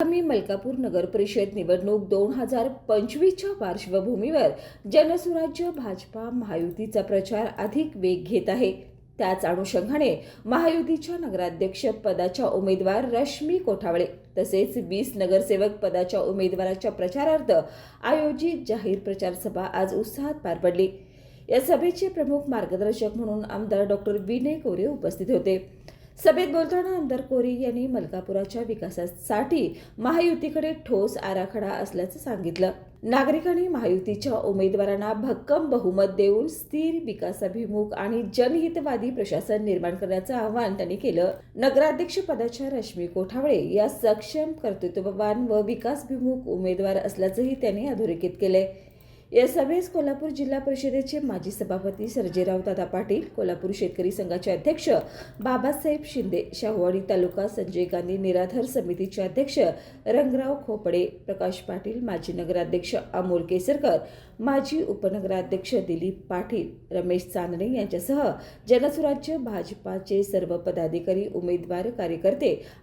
आम्ही मलकापूर नगर परिषद निवडणूक 2025च्या पार्श्वभूमीवर जनसुराज्य भाजपा महायुतीचा प्रचार अधिक वेग घेत आहे. त्याच अनुषंगाने महायुतीच्या नगराध्यक्ष पदाच्या उमेदवार रश्मी कोठावळे तसेच 20 नगरसेवक पदाच्या उमेदवाराच्या प्रचारार्थ आयोजित जाहीर प्रचार सभा आज उत्साहात पार पडली. या सभेचे प्रमुख मार्गदर्शक म्हणून आमदार डॉक्टर विनय कोरे उपस्थित होते. सभेत बोलताना आमदार कोरे यांनी मलकापुराच्या विकासासाठी महायुतीकडे ठोस आराखडा असल्याचं सांगितलं. नागरिकांनी महायुतीच्या उमेदवारांना भक्कम बहुमत देऊन स्थिर, विकासाभिमुख आणि जनहितवादी प्रशासन निर्माण करण्याचं आवाहन त्यांनी केलं. नगराध्यक्ष पदाच्या रश्मी कोठावळे या सक्षम, कर्तृत्ववान व विकासभिमुख उमेदवार असल्याचंही त्यांनी अधोरेखित केलंय. या सभेस कोल्हापूर जिल्हा परिषदेचे माजी सभापती सर्जेराव दादा पाटील, कोल्हापूर शेतकरी संघाचे अध्यक्ष बाबासाहेब शिंदे, शाहूवाडी तालुका संजय गांधी निराधार समितीचे अध्यक्ष रंगराव खोपडे, प्रकाश पाटील, माजी नगराध्यक्ष अमोल केसरकर, माजी उपनगराध्यक्ष दिलीप पाटील, रमेश चांदणे यांच्यासह जनसुराज्य भाजपाचे सर्व पदाधिकारी, उमेदवार, कार्यकर्ते